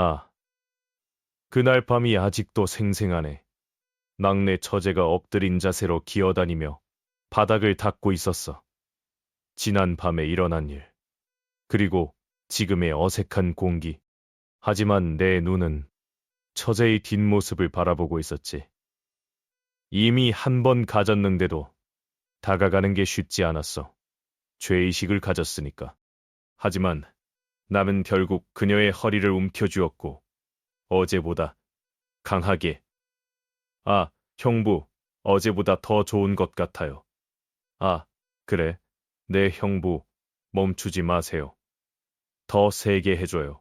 아, 그날 밤이 아직도 생생하네. 막내 처제가 엎드린 자세로 기어다니며 바닥을 닦고 있었어. 지난 밤에 일어난 일, 그리고 지금의 어색한 공기. 하지만 내 눈은 처제의 뒷모습을 바라보고 있었지. 이미 한 번 가졌는데도 다가가는 게 쉽지 않았어. 죄의식을 가졌으니까. 하지만 나는 결국 그녀의 허리를 움켜쥐었고 어제보다 강하게, 아, 형부, 어제보다 더 좋은 것 같아요. 아, 그래, 네 형부, 멈추지 마세요. 더 세게 해줘요.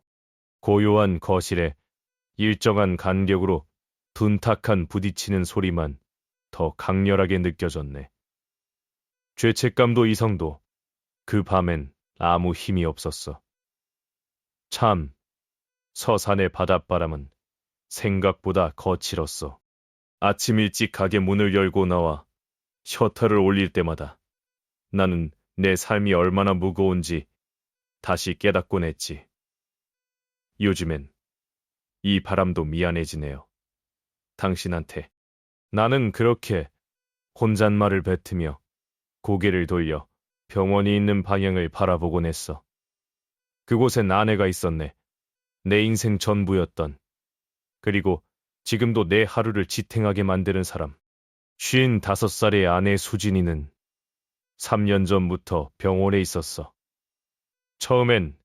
고요한 거실에 일정한 간격으로 둔탁한 부딪히는 소리만 더 강렬하게 느껴졌네. 죄책감도 이성도 그 밤엔 아무 힘이 없었어. 참, 서산의 바닷바람은 생각보다 거칠었어. 아침 일찍 가게 문을 열고 나와 셔터를 올릴 때마다 나는 내 삶이 얼마나 무거운지 다시 깨닫곤 했지. 요즘엔 이 바람도 미안해지네요. 당신한테. 나는 그렇게 혼잣말을 뱉으며 고개를 돌려 병원이 있는 방향을 바라보곤 했어. 그곳엔 아내가 있었네. 내 인생 전부였던. 그리고 지금도 내 하루를 지탱하게 만드는 사람. 55살의 아내 수진이는 3년 전부터 병원에 있었어. 처음엔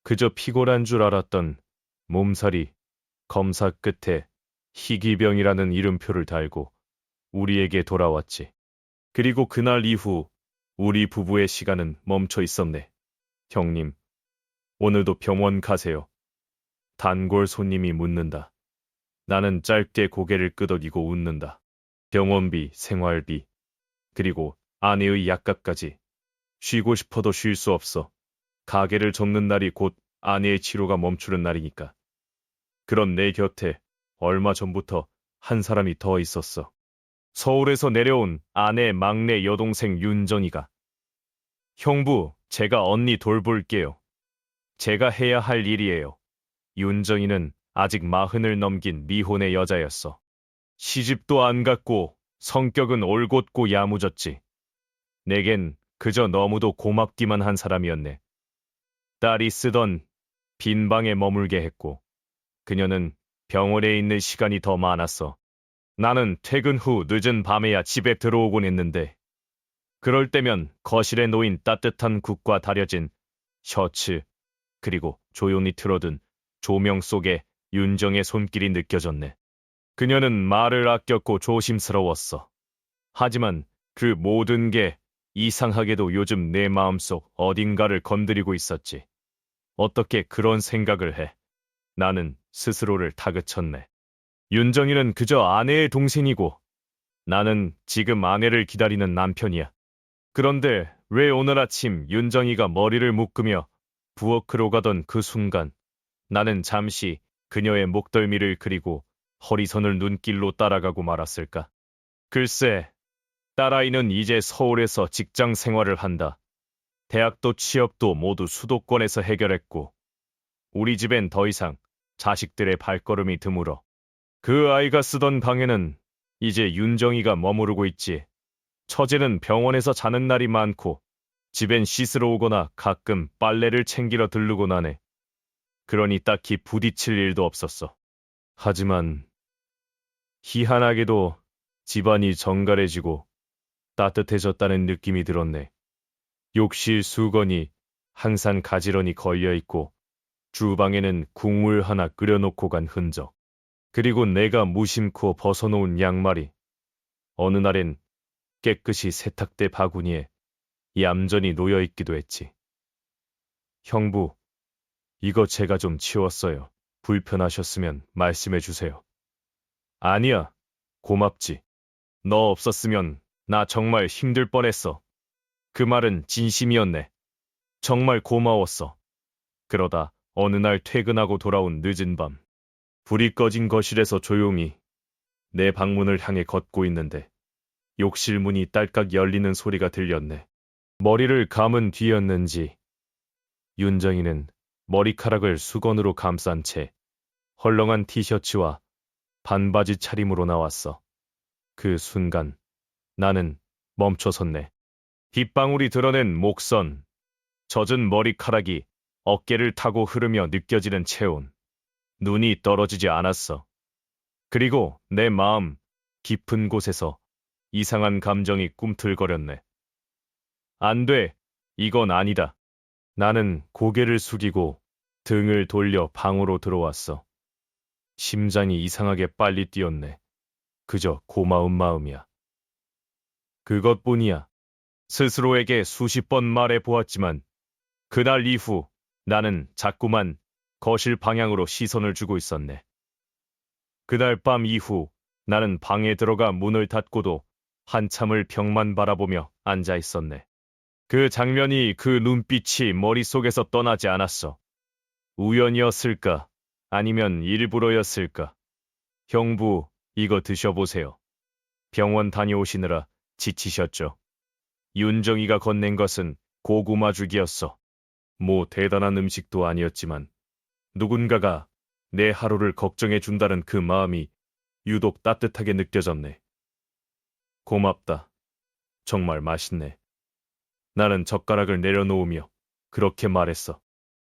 그저 피곤한 줄 알았던 몸살이 검사 끝에 희귀병이라는 이름표를 달고 우리에게 돌아왔지. 그리고 그날 이후 우리 부부의 시간은 멈춰 있었네. 형님, 오늘도 병원 가세요. 단골 손님이 묻는다. 나는 짧게 고개를 끄덕이고 웃는다. 병원비, 생활비, 그리고 아내의 약값까지. 쉬고 싶어도 쉴 수 없어. 가게를 접는 날이 곧 아내의 치료가 멈추는 날이니까. 그런 내 곁에 얼마 전부터 한 사람이 더 있었어. 서울에서 내려온 아내 막내 여동생 윤정이가. 형부, 제가 언니 돌볼게요. 제가 해야 할 일이에요. 윤정이는 아직 40을 넘긴 미혼의 여자였어. 시집도 안 갔고 성격은 올곧고 야무졌지. 내겐 그저 너무도 고맙기만 한 사람이었네. 딸이 쓰던 빈 방에 머물게 했고 그녀는 병원에 있는 시간이 더 많았어. 나는 퇴근 후 늦은 밤에야 집에 들어오곤 했는데 그럴 때면 거실에 놓인 따뜻한 국과 다려진 셔츠 그리고 조용히 틀어둔 조명 속에 윤정의 손길이 느껴졌네. 그녀는 말을 아꼈고 조심스러웠어. 하지만 그 모든 게 이상하게도 요즘 내 마음속 어딘가를 건드리고 있었지. 어떻게 그런 생각을 해? 나는 스스로를 다그쳤네. 윤정이는 그저 아내의 동생이고 나는 지금 아내를 기다리는 남편이야. 그런데 왜 오늘 아침 윤정이가 머리를 묶으며 부엌으로 가던 그 순간 나는 잠시 그녀의 목덜미를 그리고 허리선을 눈길로 따라가고 말았을까? 글쎄, 딸아이는 이제 서울에서 직장 생활을 한다. 대학도 취업도 모두 수도권에서 해결했고 우리 집엔 더 이상 자식들의 발걸음이 드물어. 그 아이가 쓰던 방에는 이제 윤정이가 머무르고 있지. 처제는 병원에서 자는 날이 많고 집엔 씻으러 오거나 가끔 빨래를 챙기러 들르곤 하네. 그러니 딱히 부딪힐 일도 없었어. 하지만 희한하게도 집안이 정갈해지고 따뜻해졌다는 느낌이 들었네. 욕실 수건이 항상 가지런히 걸려있고 주방에는 국물 하나 끓여놓고 간 흔적. 그리고 내가 무심코 벗어놓은 양말이 어느 날엔 깨끗이 세탁대 바구니에 얌전히 놓여있기도 했지. 형부, 이거 제가 좀 치웠어요. 불편하셨으면 말씀해 주세요. 아니야, 고맙지. 너 없었으면 나 정말 힘들 뻔했어. 그 말은 진심이었네. 정말 고마웠어. 그러다 어느 날 퇴근하고 돌아온 늦은 밤, 불이 꺼진 거실에서 조용히 내 방문을 향해 걷고 있는데 욕실 문이 딸깍 열리는 소리가 들렸네. 머리를 감은 뒤였는지 윤정이는 머리카락을 수건으로 감싼 채 헐렁한 티셔츠와 반바지 차림으로 나왔어. 그 순간 나는 멈춰섰네. 빗방울이 드러낸 목선, 젖은 머리카락이 어깨를 타고 흐르며 느껴지는 체온. 눈이 떨어지지 않았어. 그리고 내 마음 깊은 곳에서 이상한 감정이 꿈틀거렸네. 안 돼. 이건 아니다. 나는 고개를 숙이고 등을 돌려 방으로 들어왔어. 심장이 이상하게 빨리 뛰었네. 그저 고마운 마음이야. 그것뿐이야. 스스로에게 수십 번 말해 보았지만 그날 이후 나는 자꾸만 거실 방향으로 시선을 주고 있었네. 그날 밤 이후 나는 방에 들어가 문을 닫고도 한참을 벽만 바라보며 앉아 있었네. 그 장면이, 그 눈빛이 머릿속에서 떠나지 않았어. 우연이었을까? 아니면 일부러였을까? 형부, 이거 드셔보세요. 병원 다녀오시느라 지치셨죠? 윤정이가 건넨 것은 고구마 죽이었어. 뭐 대단한 음식도 아니었지만 누군가가 내 하루를 걱정해 준다는 그 마음이 유독 따뜻하게 느껴졌네. 고맙다. 정말 맛있네. 나는 젓가락을 내려놓으며 그렇게 말했어.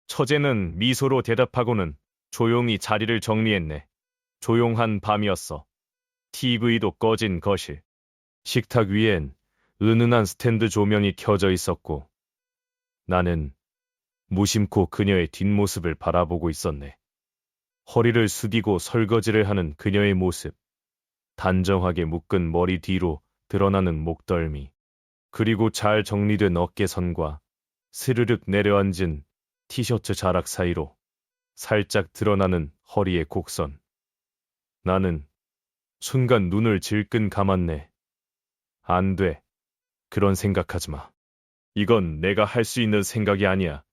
처제는 미소로 대답하고는 조용히 자리를 정리했네. 조용한 밤이었어. TV도 꺼진 거실. 식탁 위엔 은은한 스탠드 조명이 켜져 있었고 나는 무심코 그녀의 뒷모습을 바라보고 있었네. 허리를 숙이고 설거지를 하는 그녀의 모습, 단정하게 묶은 머리 뒤로 드러나는 목덜미, 그리고 잘 정리된 어깨선과 스르륵 내려앉은 티셔츠 자락 사이로 살짝 드러나는 허리의 곡선. 나는 순간 눈을 질끈 감았네. 안 돼. 그런 생각하지 마. 이건 내가 할 수 있는 생각이 아니야.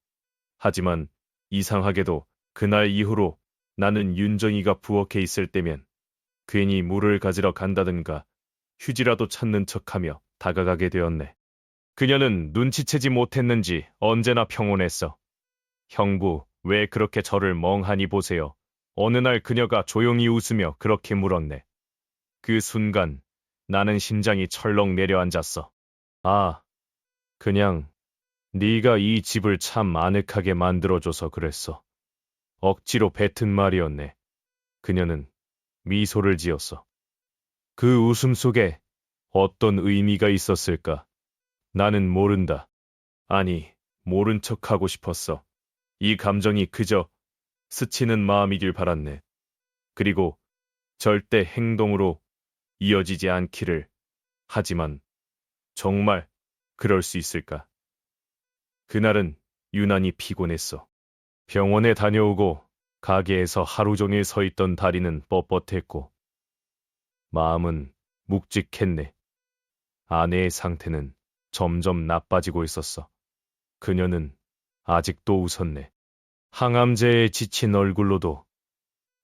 하지만 이상하게도 그날 이후로 나는 윤정이가 부엌에 있을 때면 괜히 물을 가지러 간다든가 휴지라도 찾는 척하며 다가가게 되었네. 그녀는 눈치채지 못했는지 언제나 평온했어. 형부, 왜 그렇게 저를 멍하니 보세요? 어느 날 그녀가 조용히 웃으며 그렇게 물었네. 그 순간 나는 심장이 철렁 내려앉았어. 아, 그냥 네가 이 집을 참 아늑하게 만들어줘서 그랬어. 억지로 뱉은 말이었네. 그녀는 미소를 지었어. 그 웃음 속에 어떤 의미가 있었을까? 나는 모른다. 아니, 모른 척하고 싶었어. 이 감정이 그저 스치는 마음이길 바랐네. 그리고 절대 행동으로 이어지지 않기를. 하지만 정말 그럴 수 있을까? 그날은 유난히 피곤했어. 병원에 다녀오고 가게에서 하루 종일 서 있던 다리는 뻣뻣했고 마음은 묵직했네. 아내의 상태는 점점 나빠지고 있었어. 그녀는 아직도 웃었네. 항암제에 지친 얼굴로도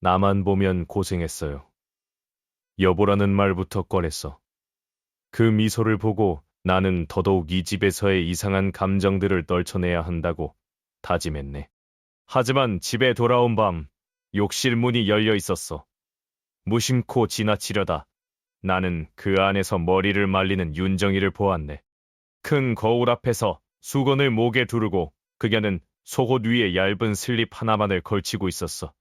나만 보면 고생했어요. 여보라는 말부터 꺼냈어. 그 미소를 보고 나는 더더욱 이 집에서의 이상한 감정들을 떨쳐내야 한다고 다짐했네. 하지만 집에 돌아온 밤 욕실 문이 열려 있었어. 무심코 지나치려다 나는 그 안에서 머리를 말리는 윤정이를 보았네. 큰 거울 앞에서 수건을 목에 두르고 그녀는 속옷 위에 얇은 슬립 하나만을 걸치고 있었어.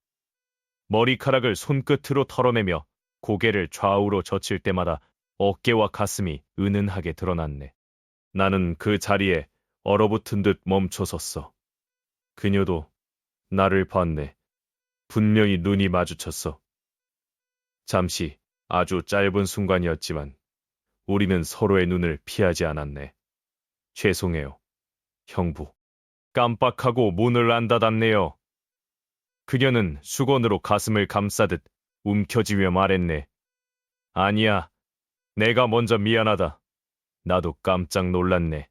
머리카락을 손끝으로 털어내며 고개를 좌우로 젖힐 때마다 어깨와 가슴이 은은하게 드러났네. 나는 그 자리에 얼어붙은 듯 멈춰섰어. 그녀도 나를 봤네. 분명히 눈이 마주쳤어. 잠시, 아주 짧은 순간이었지만 우리는 서로의 눈을 피하지 않았네. 죄송해요, 형부. 깜빡하고 문을 안 닫았네요. 그녀는 수건으로 가슴을 감싸듯 움켜쥐며 말했네. 아니야, 내가 먼저 미안하다. 나도 깜짝 놀랐네.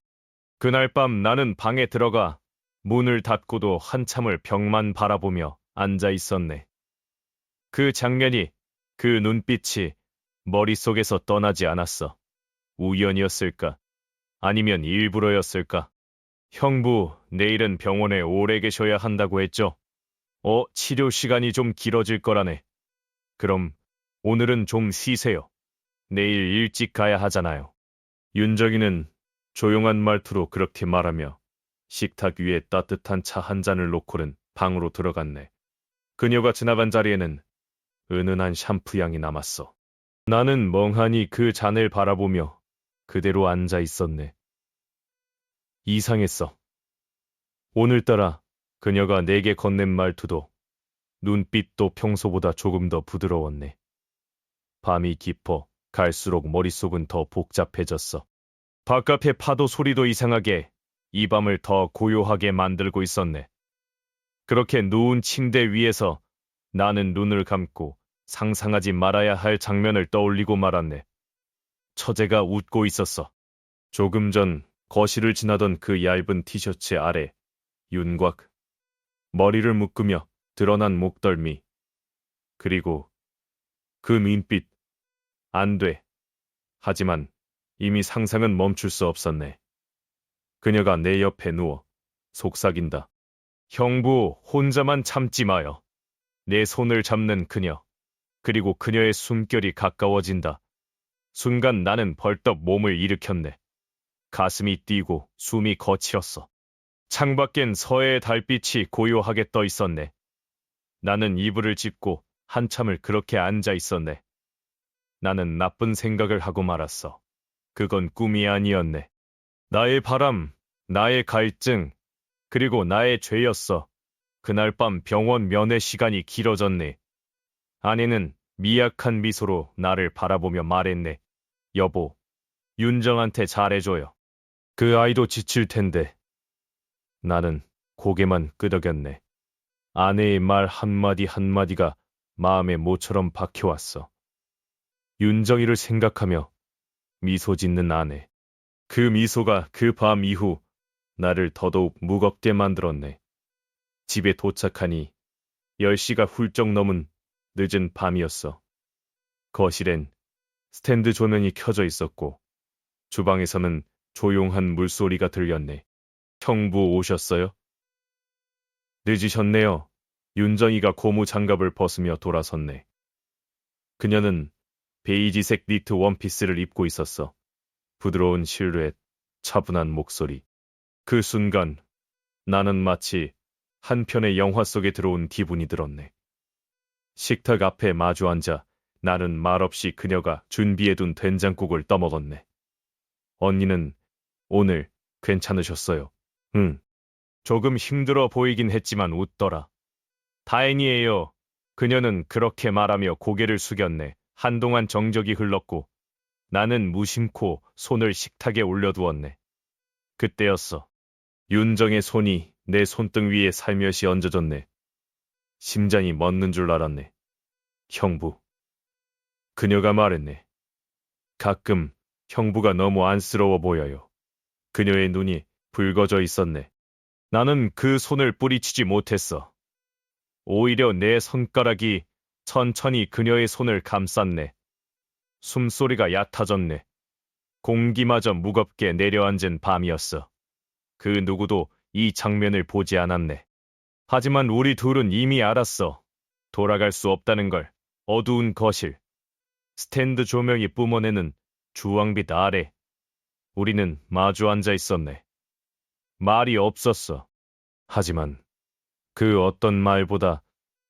그날 밤 나는 방에 들어가 문을 닫고도 한참을 벽만 바라보며 앉아 있었네. 그 장면이, 그 눈빛이 머릿속에서 떠나지 않았어. 우연이었을까? 아니면 일부러였을까? 형부, 내일은 병원에 오래 계셔야 한다고 했죠? 치료 시간이 좀 길어질 거라네. 그럼 오늘은 좀 쉬세요. 내일 일찍 가야 하잖아요. 윤정이는 조용한 말투로 그렇게 말하며 식탁 위에 따뜻한 차 한 잔을 놓고는 방으로 들어갔네. 그녀가 지나간 자리에는 은은한 샴푸 향이 남았어. 나는 멍하니 그 잔을 바라보며 그대로 앉아 있었네. 이상했어. 오늘따라 그녀가 내게 건넨 말투도 눈빛도 평소보다 조금 더 부드러웠네. 밤이 깊어 갈수록 머릿속은 더 복잡해졌어. 바깥의 파도 소리도 이상하게 이 밤을 더 고요하게 만들고 있었네. 그렇게 누운 침대 위에서 나는 눈을 감고 상상하지 말아야 할 장면을 떠올리고 말았네. 처제가 웃고 있었어. 조금 전 거실을 지나던 그 얇은 티셔츠 아래 윤곽, 머리를 묶으며 드러난 목덜미, 그리고 그 눈빛. 안 돼. 하지만 이미 상상은 멈출 수 없었네. 그녀가 내 옆에 누워 속삭인다. 형부, 혼자만 참지 마요. 내 손을 잡는 그녀, 그리고 그녀의 숨결이 가까워진다. 순간 나는 벌떡 몸을 일으켰네. 가슴이 뛰고 숨이 거칠었어. 창밖엔 서해의 달빛이 고요하게 떠 있었네. 나는 이불을 짚고 한참을 그렇게 앉아 있었네. 나는 나쁜 생각을 하고 말았어. 그건 꿈이 아니었네. 나의 바람, 나의 갈증, 그리고 나의 죄였어. 그날 밤 병원 면회 시간이 길어졌네. 아내는 미약한 미소로 나를 바라보며 말했네. 여보, 윤정한테 잘해줘요. 그 아이도 지칠 텐데. 나는 고개만 끄덕였네. 아내의 말 한마디 한마디가 마음에 모처럼 박혀왔어. 윤정이를 생각하며 미소 짓는 아내. 그 미소가 그 밤 이후 나를 더더욱 무겁게 만들었네. 집에 도착하니 10시가 훌쩍 넘은 늦은 밤이었어. 거실엔 스탠드 조명이 켜져 있었고 주방에서는 조용한 물소리가 들렸네. 형부 오셨어요? 늦으셨네요. 윤정이가 고무 장갑을 벗으며 돌아섰네. 그녀는 베이지색 니트 원피스를 입고 있었어. 부드러운 실루엣, 차분한 목소리. 그 순간 나는 마치 한 편의 영화 속에 들어온 기분이 들었네. 식탁 앞에 마주 앉아 나는 말없이 그녀가 준비해둔 된장국을 떠먹었네. 언니는 오늘 괜찮으셨어요? 응. 조금 힘들어 보이긴 했지만 웃더라. 다행이에요. 그녀는 그렇게 말하며 고개를 숙였네. 한동안 정적이 흘렀고 나는 무심코 손을 식탁에 올려두었네. 그때였어. 윤정의 손이 내 손등 위에 살며시 얹어졌네. 심장이 멎는 줄 알았네. 형부. 그녀가 말했네. 가끔 형부가 너무 안쓰러워 보여요. 그녀의 눈이 붉어져 있었네. 나는 그 손을 뿌리치지 못했어. 오히려 내 손가락이 천천히 그녀의 손을 감쌌네. 숨소리가 얕아졌네. 공기마저 무겁게 내려앉은 밤이었어. 그 누구도 이 장면을 보지 않았네. 하지만 우리 둘은 이미 알았어. 돌아갈 수 없다는 걸. 어두운 거실. 스탠드 조명이 뿜어내는 주황빛 아래. 우리는 마주 앉아 있었네. 말이 없었어. 하지만 그 어떤 말보다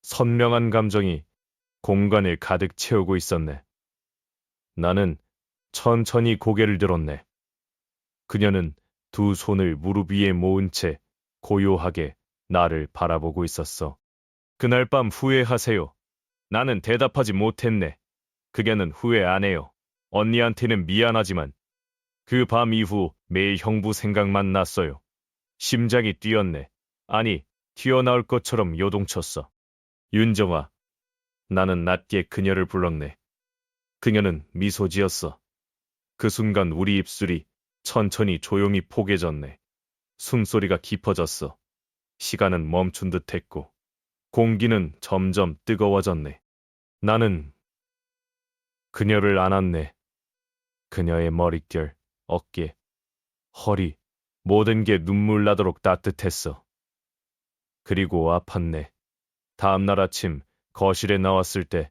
선명한 감정이 공간을 가득 채우고 있었네. 나는 천천히 고개를 들었네. 그녀는 두 손을 무릎 위에 모은 채 고요하게 나를 바라보고 있었어. 그날 밤 후회하세요. 나는 대답하지 못했네. 그녀는 후회 안 해요. 언니한테는 미안하지만 그 밤 이후 매일 형부 생각만 났어요. 심장이 뛰었네. 아니, 튀어나올 것처럼 요동쳤어. 윤정아. 나는 낮게 그녀를 불렀네. 그녀는 미소 지었어. 그 순간 우리 입술이 천천히 조용히 포개졌네. 숨소리가 깊어졌어. 시간은 멈춘 듯 했고 공기는 점점 뜨거워졌네. 나는 그녀를 안았네. 그녀의 머릿결, 어깨, 허리, 모든 게 눈물 나도록 따뜻했어. 그리고 아팠네. 다음 날 아침 거실에 나왔을 때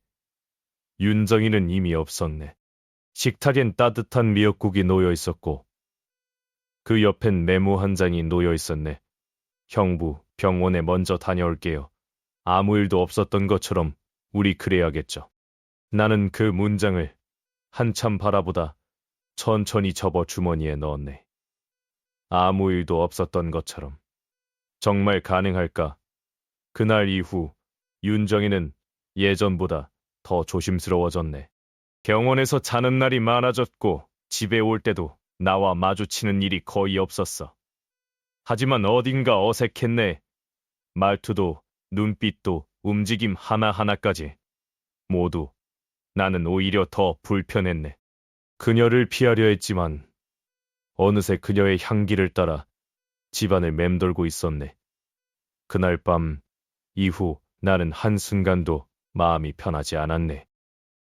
윤정이는 이미 없었네. 식탁엔 따뜻한 미역국이 놓여 있었고 그 옆엔 메모 한 장이 놓여 있었네. 형부, 병원에 먼저 다녀올게요. 아무 일도 없었던 것처럼 우리 그래야겠죠. 나는 그 문장을 한참 바라보다 천천히 접어 주머니에 넣었네. 아무 일도 없었던 것처럼. 정말 가능할까? 그날 이후 윤정이는 예전보다 더 조심스러워졌네. 병원에서 자는 날이 많아졌고 집에 올 때도 나와 마주치는 일이 거의 없었어. 하지만 어딘가 어색했네. 말투도 눈빛도 움직임 하나하나까지 모두 나는 오히려 더 불편했네. 그녀를 피하려 했지만 어느새 그녀의 향기를 따라 집안을 맴돌고 있었네. 그날 밤 이후 나는 한순간도 마음이 편하지 않았네.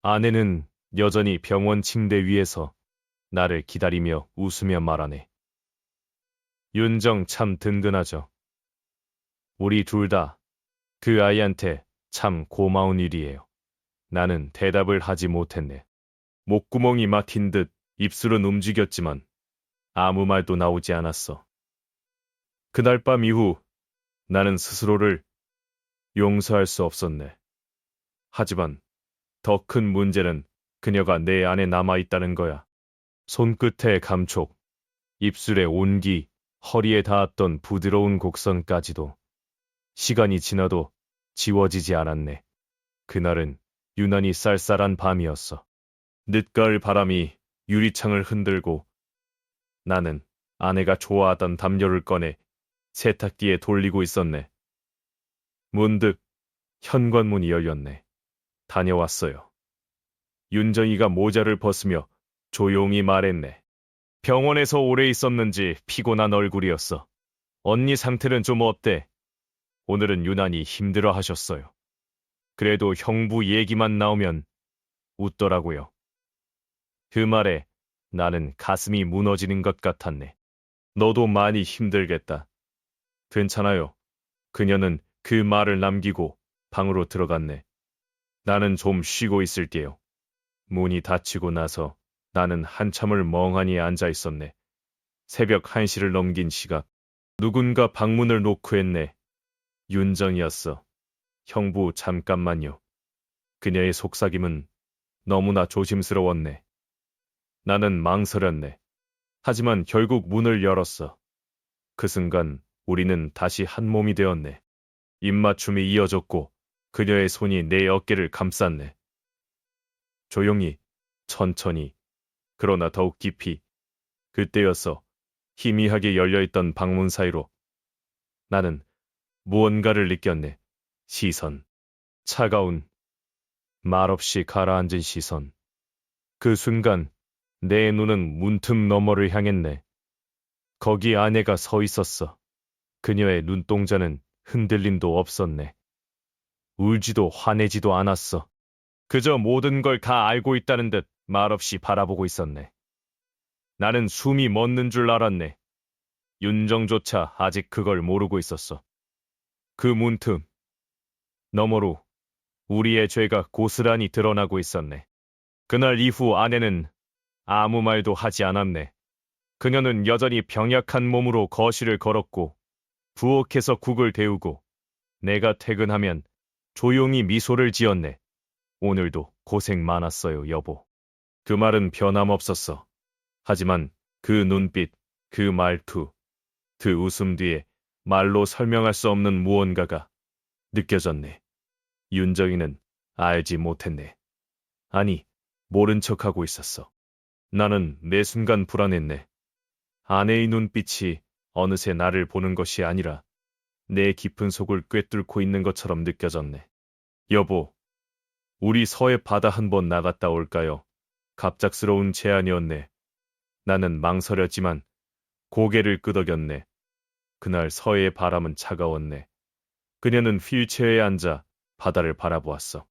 아내는 여전히 병원 침대 위에서 나를 기다리며 웃으며 말하네. 윤정 참 든든하죠. 우리 둘 다 그 아이한테 참 고마운 일이에요. 나는 대답을 하지 못했네. 목구멍이 막힌 듯 입술은 움직였지만 아무 말도 나오지 않았어. 그날 밤 이후 나는 스스로를 용서할 수 없었네. 하지만 더 큰 문제는 그녀가 내 안에 남아있다는 거야. 손끝의 감촉, 입술의 온기, 허리에 닿았던 부드러운 곡선까지도 시간이 지나도 지워지지 않았네. 그날은 유난히 쌀쌀한 밤이었어. 늦가을 바람이 유리창을 흔들고 나는 아내가 좋아하던 담요를 꺼내 세탁기에 돌리고 있었네. 문득 현관문이 열렸네. 다녀왔어요. 윤정이가 모자를 벗으며 조용히 말했네. 병원에서 오래 있었는지 피곤한 얼굴이었어. 언니 상태는 좀 어때? 오늘은 유난히 힘들어 하셨어요. 그래도 형부 얘기만 나오면 웃더라고요. 그 말에 나는 가슴이 무너지는 것 같았네. 너도 많이 힘들겠다. 괜찮아요. 그녀는 그 말을 남기고 방으로 들어갔네. 나는 좀 쉬고 있을게요. 문이 닫히고 나서 나는 한참을 멍하니 앉아 있었네. 새벽 1시를 넘긴 시각. 누군가 방문을 노크했네. 윤정이었어. 형부 잠깐만요. 그녀의 속삭임은 너무나 조심스러웠네. 나는 망설였네. 하지만 결국 문을 열었어. 그 순간 우리는 다시 한 몸이 되었네. 입맞춤이 이어졌고 그녀의 손이 내 어깨를 감쌌네. 조용히, 천천히, 그러나 더욱 깊이. 그때였어. 희미하게 열려있던 방문 사이로 나는 무언가를 느꼈네. 시선. 차가운, 말없이 가라앉은 시선. 그 순간 내 눈은 문틈 너머를 향했네. 거기 아내가 서 있었어. 그녀의 눈동자는 흔들림도 없었네. 울지도 화내지도 않았어. 그저 모든 걸 다 알고 있다는 듯 말없이 바라보고 있었네. 나는 숨이 멎는 줄 알았네. 윤정조차 아직 그걸 모르고 있었어. 그 문틈 너머로 우리의 죄가 고스란히 드러나고 있었네. 그날 이후 아내는 아무 말도 하지 않았네. 그녀는 여전히 병약한 몸으로 거실을 걸었고 부엌에서 국을 데우고 내가 퇴근하면 조용히 미소를 지었네. 오늘도 고생 많았어요, 여보. 그 말은 변함없었어. 하지만 그 눈빛, 그 말투, 그 웃음 뒤에 말로 설명할 수 없는 무언가가 느껴졌네. 윤정이는 알지 못했네. 아니, 모른 척하고 있었어. 나는 매 순간 불안했네. 아내의 눈빛이 어느새 나를 보는 것이 아니라 내 깊은 속을 꿰뚫고 있는 것처럼 느껴졌네. 여보, 우리 서해 바다 한번 나갔다 올까요? 갑작스러운 제안이었네. 나는 망설였지만 고개를 끄덕였네. 그날 서해의 바람은 차가웠네. 그녀는 휠체어에 앉아 바다를 바라보았어.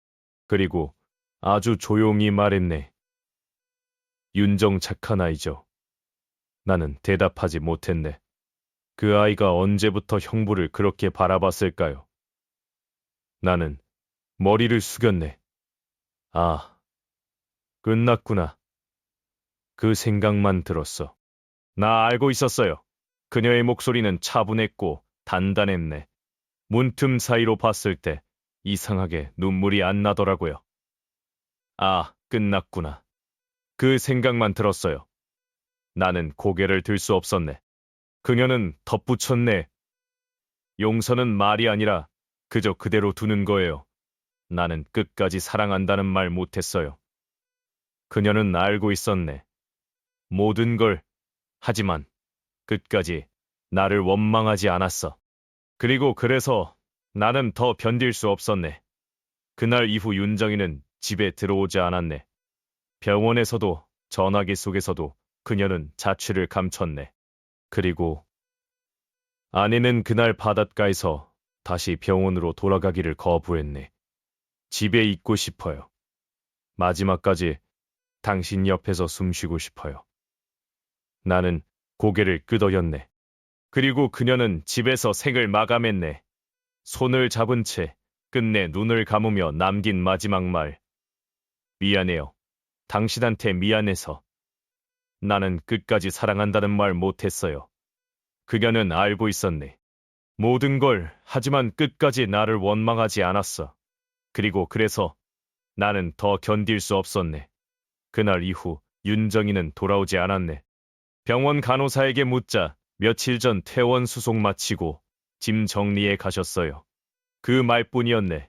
그리고 아주 조용히 말했네. 윤정 착한 아이죠. 나는 대답하지 못했네. 그 아이가 언제부터 형부를 그렇게 바라봤을까요? 나는 머리를 숙였네. 아, 끝났구나. 그 생각만 들었어. 나 알고 있었어요. 그녀의 목소리는 차분했고 단단했네. 문틈 사이로 봤을 때 이상하게 눈물이 안 나더라고요. 아, 끝났구나. 그 생각만 들었어요. 나는 고개를 들 수 없었네. 그녀는 덧붙였네. 용서는 말이 아니라 그저 그대로 두는 거예요. 나는 끝까지 사랑한다는 말 못했어요. 그녀는 알고 있었네. 모든 걸. 하지만 끝까지 나를 원망하지 않았어. 그리고 그래서 나는 더 견딜 수 없었네. 그날 이후 윤정이는 집에 들어오지 않았네. 병원에서도 전화기 속에서도 그녀는 자취를 감췄네. 그리고 아내는 그날 바닷가에서 다시 병원으로 돌아가기를 거부했네. 집에 있고 싶어요. 마지막까지 당신 옆에서 숨쉬고 싶어요. 나는 고개를 끄덕였네. 그리고 그녀는 집에서 생을 마감했네. 손을 잡은 채 끝내 눈을 감으며 남긴 마지막 말. 미안해요. 당신한테 미안해서. 나는 끝까지 사랑한다는 말 못했어요. 그녀는 알고 있었네. 모든 걸. 하지만 끝까지 나를 원망하지 않았어. 그리고 그래서 나는 더 견딜 수 없었네. 그날 이후 윤정이는 돌아오지 않았네. 병원 간호사에게 묻자 며칠 전 퇴원 수속 마치고 짐 정리에 가셨어요. 그 말뿐이었네.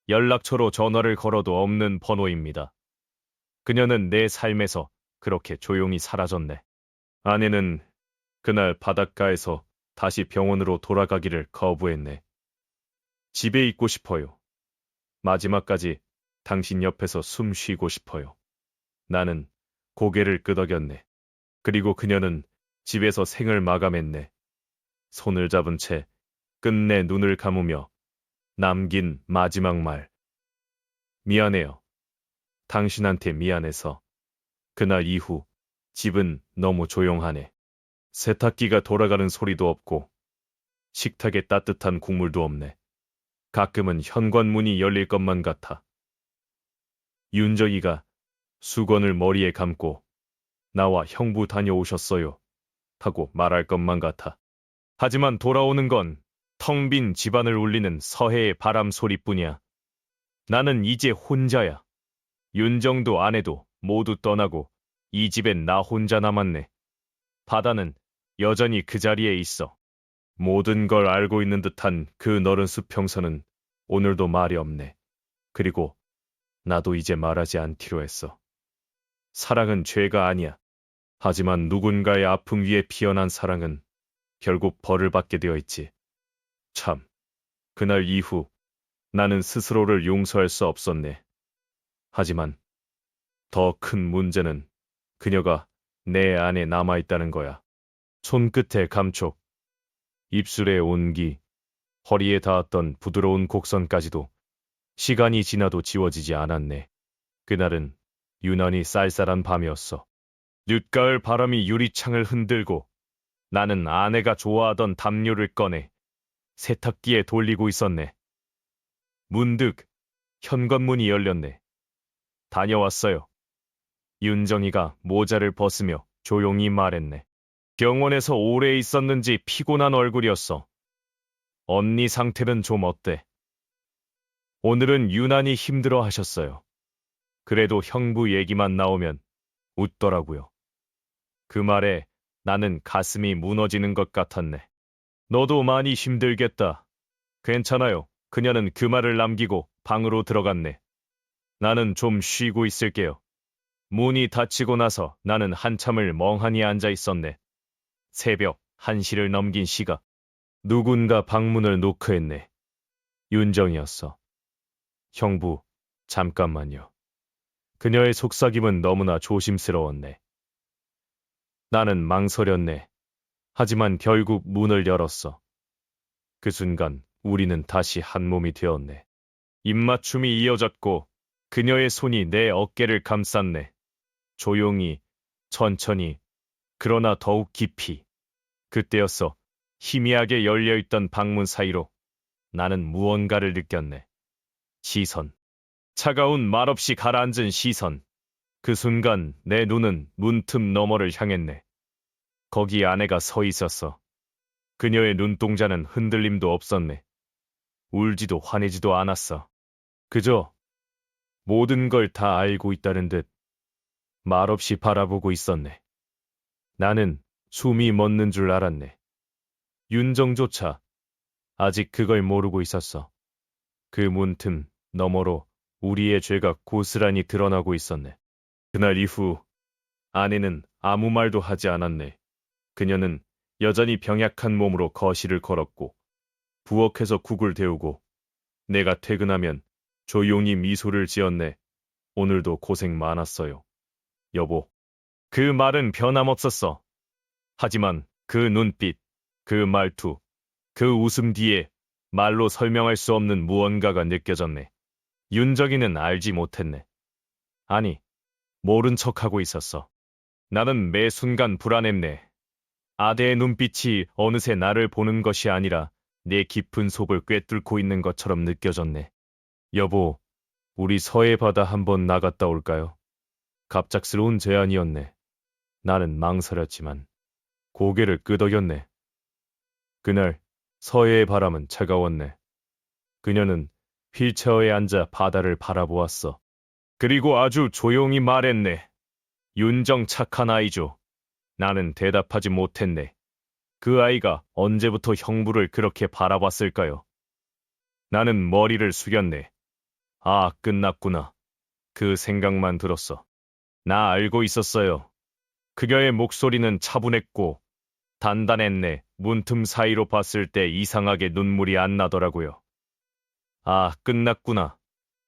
연락처로 전화를 걸어도 없는 번호입니다. 그녀는 내 삶에서 그렇게 조용히 사라졌네. 아내는 그날 바닷가에서 다시 병원으로 돌아가기를 거부했네. 집에 있고 싶어요. 마지막까지 당신 옆에서 숨 쉬고 싶어요. 나는 고개를 끄덕였네. 그리고 그녀는 집에서 생을 마감했네. 손을 잡은 채 끝내 눈을 감으며 남긴 마지막 말. 미안해요. 당신한테 미안해서. 그날 이후 집은 너무 조용하네. 세탁기가 돌아가는 소리도 없고 식탁에 따뜻한 국물도 없네. 가끔은 현관문이 열릴 것만 같아. 윤정이가 수건을 머리에 감고 나와 형부 다녀오셨어요 하고 말할 것만 같아. 하지만 돌아오는 건 텅 빈 집안을 울리는 서해의 바람 소리뿐이야. 나는 이제 혼자야. 윤정도 아내도 모두 떠나고 이 집엔 나 혼자 남았네. 바다는 여전히 그 자리에 있어. 모든 걸 알고 있는 듯한 그 너른 수평선은 오늘도 말이 없네. 그리고 나도 이제 말하지 않기로 했어. 사랑은 죄가 아니야. 하지만 누군가의 아픔 위에 피어난 사랑은 결국 벌을 받게 되어 있지. 참, 그날 이후 나는 스스로를 용서할 수 없었네. 하지만 더 큰 문제는 그녀가 내 안에 남아있다는 거야. 손끝의 감촉, 입술의 온기, 허리에 닿았던 부드러운 곡선까지도 시간이 지나도 지워지지 않았네. 그날은 유난히 쌀쌀한 밤이었어. 늦가을 바람이 유리창을 흔들고 나는 아내가 좋아하던 담요를 꺼내 세탁기에 돌리고 있었네. 문득 현관문이 열렸네. 다녀왔어요. 윤정이가 모자를 벗으며 조용히 말했네. 병원에서 오래 있었는지 피곤한 얼굴이었어. 언니 상태는 좀 어때? 오늘은 유난히 힘들어 하셨어요. 그래도 형부 얘기만 나오면 웃더라고요. 그 말에 나는 가슴이 무너지는 것 같았네. 너도 많이 힘들겠다. 괜찮아요. 그녀는 그 말을 남기고 방으로 들어갔네. 나는 좀 쉬고 있을게요. 문이 닫히고 나서 나는 한참을 멍하니 앉아 있었네. 새벽 1시를 넘긴 시각. 누군가 방문을 노크했네. 윤정이었어. 형부, 잠깐만요. 그녀의 속삭임은 너무나 조심스러웠네. 나는 망설였네. 하지만 결국 문을 열었어. 그 순간 우리는 다시 한 몸이 되었네. 입맞춤이 이어졌고 그녀의 손이 내 어깨를 감쌌네. 조용히, 천천히, 그러나 더욱 깊이. 그때였어. 희미하게 열려있던 방문 사이로 나는 무언가를 느꼈네. 시선. 차가운 말없이 가라앉은 시선. 그 순간 내 눈은 문틈 너머를 향했네. 거기 아내가 서 있었어. 그녀의 눈동자는 흔들림도 없었네. 울지도 화내지도 않았어. 그저 모든 걸 다 알고 있다는 듯 말없이 바라보고 있었네. 나는 숨이 멎는 줄 알았네. 윤정조차 아직 그걸 모르고 있었어. 그 문틈 너머로 우리의 죄가 고스란히 드러나고 있었네. 그날 이후 아내는 아무 말도 하지 않았네. 그녀는 여전히 병약한 몸으로 거실을 걸었고 부엌에서 국을 데우고 내가 퇴근하면 조용히 미소를 지었네. 오늘도 고생 많았어요. 여보. 그 말은 변함없었어. 하지만 그 눈빛, 그 말투, 그 웃음 뒤에 말로 설명할 수 없는 무언가가 느껴졌네. 윤정이는 알지 못했네. 아니, 모른 척하고 있었어. 나는 매 순간 불안했네. 아대의 눈빛이 어느새 나를 보는 것이 아니라 내 깊은 속을 꿰뚫고 있는 것처럼 느껴졌네. 여보, 우리 서해 바다 한번 나갔다 올까요? 갑작스러운 제안이었네. 나는 망설였지만 고개를 끄덕였네. 그날 서해의 바람은 차가웠네. 그녀는 휠체어에 앉아 바다를 바라보았어. 그리고 아주 조용히 말했네. 윤정 착한 아이죠. 나는 대답하지 못했네. 그 아이가 언제부터 형부를 그렇게 바라봤을까요? 나는 머리를 숙였네. 아, 끝났구나. 그 생각만 들었어. 나 알고 있었어요. 그녀의 목소리는 차분했고 단단했네. 문틈 사이로 봤을 때 이상하게 눈물이 안 나더라고요. 아, 끝났구나.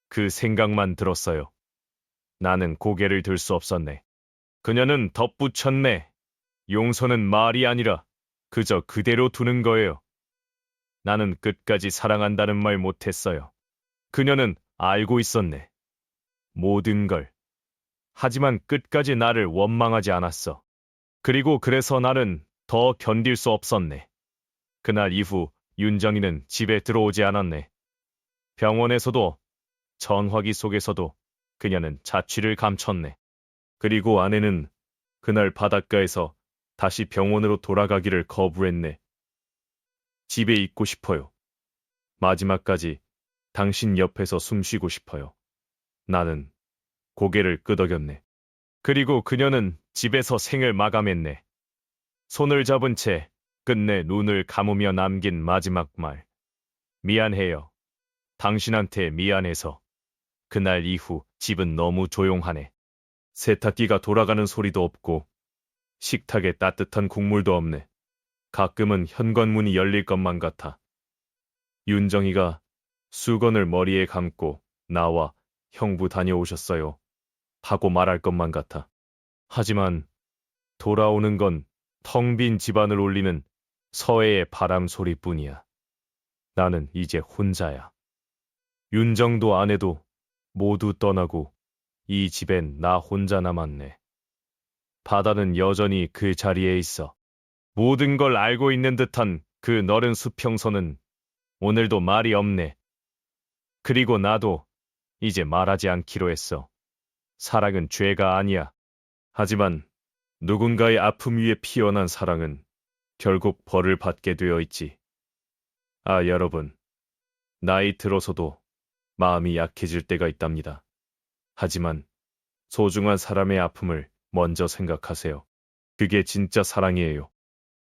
그 생각만 들었어요. 나는 고개를 들 수 없었네. 그녀는 덧붙였네. 용서는 말이 아니라 그저 그대로 두는 거예요. 나는 끝까지 사랑한다는 말 못했어요. 그녀는 알고 있었네. 모든 걸. 하지만 끝까지 나를 원망하지 않았어. 그리고 그래서 나는 더 견딜 수 없었네. 그날 이후 윤정이는 집에 들어오지 않았네. 병원에서도 전화기 속에서도 그녀는 자취를 감췄네. 그리고 아내는 그날 바닷가에서 다시 병원으로 돌아가기를 거부했네. 집에 있고 싶어요. 마지막까지 당신 옆에서 숨 쉬고 싶어요. 나는 고개를 끄덕였네. 그리고 그녀는 집에서 생을 마감했네. 손을 잡은 채 끝내 눈을 감으며 남긴 마지막 말. 미안해요. 당신한테 미안해서. 그날 이후 집은 너무 조용하네. 세탁기가 돌아가는 소리도 없고 식탁에 따뜻한 국물도 없네. 가끔은 현관문이 열릴 것만 같아. 윤정이가 수건을 머리에 감고 나와 형부 다녀오셨어요. 하고 말할 것만 같아. 하지만 돌아오는 건 텅 빈 집안을 울리는 서해의 바람 소리뿐이야. 나는 이제 혼자야. 윤정도 아내도 모두 떠나고 이 집엔 나 혼자 남았네. 바다는 여전히 그 자리에 있어. 모든 걸 알고 있는 듯한 그 너른 수평선은 오늘도 말이 없네. 그리고 나도 이제 말하지 않기로 했어. 사랑은 죄가 아니야. 하지만 누군가의 아픔 위에 피어난 사랑은 결국 벌을 받게 되어 있지. 아, 여러분. 나이 들어서도 마음이 약해질 때가 있답니다. 하지만 소중한 사람의 아픔을 먼저 생각하세요. 그게 진짜 사랑이에요.